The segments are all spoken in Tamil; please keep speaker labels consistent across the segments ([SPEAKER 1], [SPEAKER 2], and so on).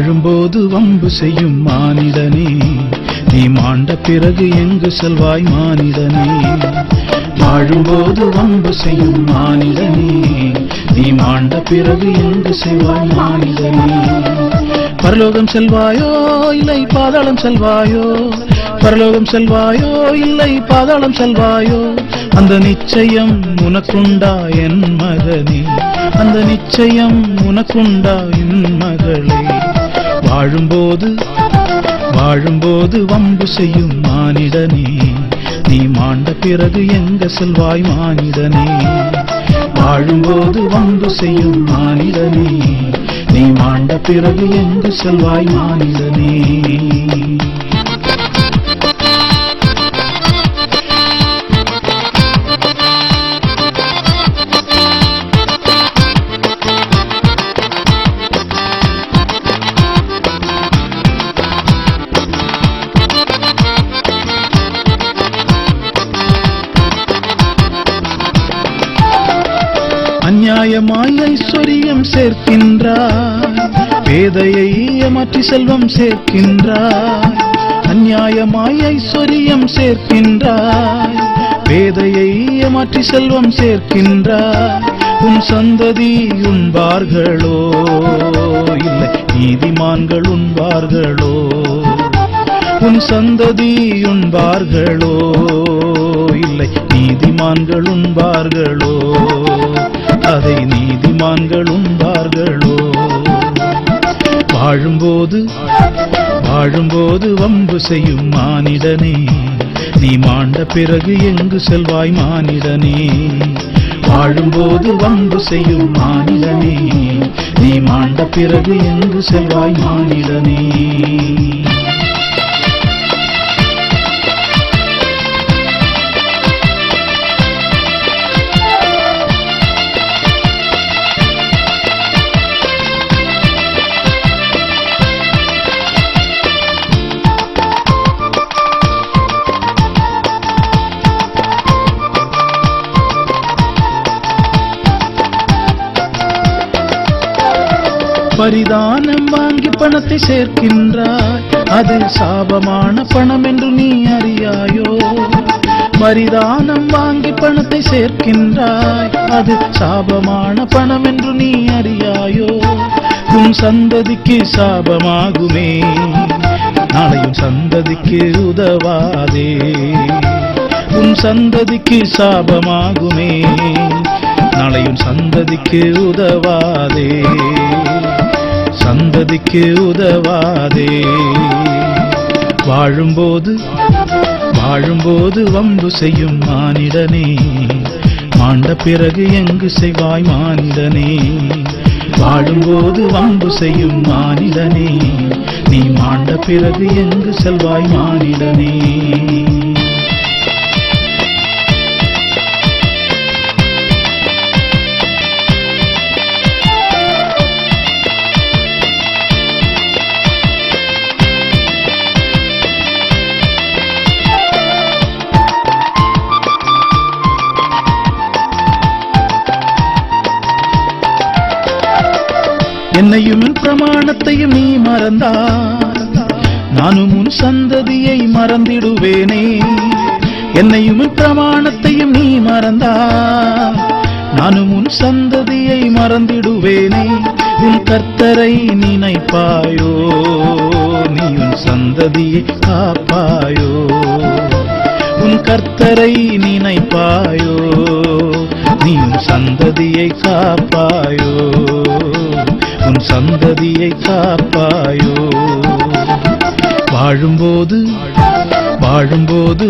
[SPEAKER 1] வாழும்போது வம்பு செய்யும் மானிடனே, நீ மாண்ட பிறகு எங்கு செல்வாய் மானிடனே. வாழும்போது வம்பு செய்யும் மானிடனே, நீ மாண்ட பிறகு எங்கு செல்வாய் மானிடனே. பரலோகம் செல்வாயோ இல்லை பாதாளம் செல்வாயோ, பரலோகம் செல்வாயோ இல்லை பாதாளம் செல்வாயோ, அந்த நிச்சயம் உனக்குண்டா என் மகனே, அந்த நிச்சயம் உனக்குண்டா என் மகளே. வாழும்போது வம்பு செய்யும் மானிடனே, நீ மாண்ட பிறகு எங்க செல்வாய் மானிடனே. வாழும்போது வம்பு செய்யும் மானிடனே, நீ மாண்ட பிறகு எங்கு செல்வாய் மானிடனே. அநியாயமாய் ஐஸ்வர்யம் சேர்க்கின்றாய், பேதையை ஏமாற்றி செல்வம் சேர்க்கின்றாய். அநியாயமாய் ஐஸ்வர்யம் சேர்க்கின்றாய், பேதையை ஏமாற்றி செல்வம் சேர்க்கின்றாய். உன் சந்ததி உண்பார்களோ இல்லை நீதிமான்கள் உண்பார்களோ, உன் சந்ததி உண்பார்களோ இல்லை நீதிமான்கள் உண்பார்களோ, அதை நீதிமான்கள் உண்பார்களோ. வாழும்போது வம்பு செய்யும் மானிடனே, நீ மாண்ட பிறகு எங்கு செல்வாய் மானிடனே. வாழும்போது வம்பு செய்யும் மானிடனே, நீ மாண்ட பிறகு எங்கு செல்வாய் மானிடனே. பரிதானம் வாங்கி பணத்தை சேர்க்கின்றாய், அது சாபமான பணம் என்று நீ அறியாயோ. பரிதானம் வாங்கி பணத்தை சேர்க்கின்றாய், அது சாபமான பணம் என்று நீ அறியாயோ. உன் சந்ததிக்கு சாபமாகுமே, நாளையும் சந்ததிக்கு உதவாதே. உன் சந்ததிக்கு சாபமாகுமே, நாளையும் சந்ததிக்கு உதவாதே, சந்ததிக்கு உதவாதே. வாழும்போது வம்பு செய்யும் மானிடனே, மாண்ட பிறகு எங்கு செய்வாய் மானிடனே. வாழும்போது வம்பு செய்யும் மானிடனே, நீ மாண்ட பிறகு எங்கு செல்வாய் மானிடனே. என்னையும் பிரமாணத்தையும் நீ மறந்தாய், நானும் உன் சந்ததியை மறந்திடுவேனே. என்னையும் பிரமாணத்தையும் நீ மறந்தாய், நானும் உன் சந்ததியை மறந்திடுவேனே. உன் கர்த்தரை நினைப்பாயோ, நீ உன் சந்ததியை காப்பாயோ. உன் கர்த்தரை நினைப்பாயோ, நீ உன் சந்ததியை காப்பாயோ, உன் சந்ததியை காப்பாயோ. வாழும்போது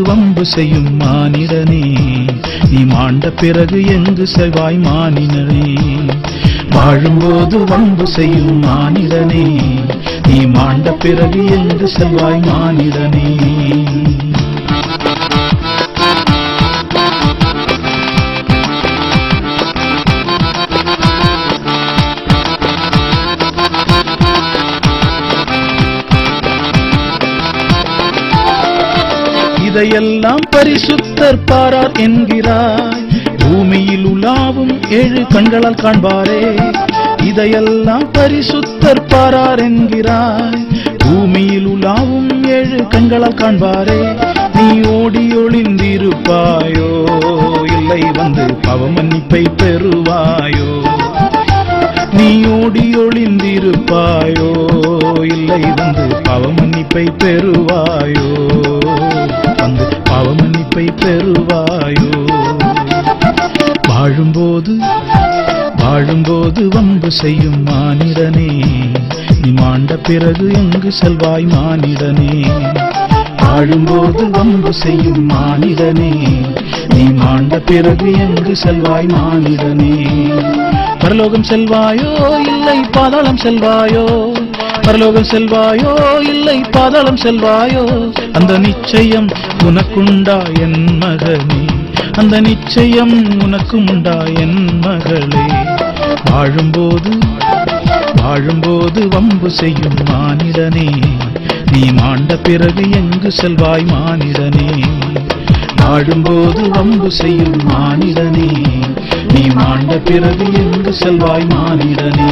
[SPEAKER 1] வம்பு செய்யும் மானிடனே, நீ மாண்ட பிறகு எங்கு செல்வாய் மானிடனே. வாழும்போது வம்பு செய்யும் மானிடனே, நீ மாண்ட பிறகு எங்கு செல்வாய் மானிடனே. இதையெல்லாம் பரிசுத்தர் பாரார் என்கிறாய், பூமியில் உலாவும் 7 கண்களால் காண்பாரே. இதையெல்லாம் பரிசுத்தர் பாரார் என்கிறாய். பூமியில் உலாவும் 7 கண்களால் காண்பாரே, நீ ஓடி ஒளிந்திருப்பாயோ, இல்லை வந்து பாவ மன்னிப்பை பெறுவாயோ. நீ ஓடி ஒளிந்திருப்பாயோ, இல்லை வந்து பாவ மன்னிப்பை பெறுவாயோ, வந்து பாவ மன்னிப்பை பெறுவாயோ. வாழும்போது வம்பு செய்யும் மானிடனே, நீ மாண்ட பிறகு எங்கு செல்வாய் மானிடனே. வாழும்போது வம்பு செய்யும் மானிடனே, நீ மாண்ட பிறகு எங்கு செல்வாய் மானிடனே. பரலோகம் செல்வாயோ இல்லை பாதாளம் செல்வாயோ, பரலோகம் செல்வாயோ இல்லை பாதாளம் செல்வாயோ, அந்த நிச்சயம் உனக்குண்டா என் மகனே, அந்த நிச்சயம் உனக்குண்டா என் மகளே. வாழும்போது வம்பு செய்யும் மானிடனே, நீ மாண்ட பிறகு எங்கு செல்வாய் மானிடனே. வாழும்போது வம்பு செய்யும் மானிடனே, நீ மாண்ட பிறகு எங்கு செல்வாய் மானிடனே.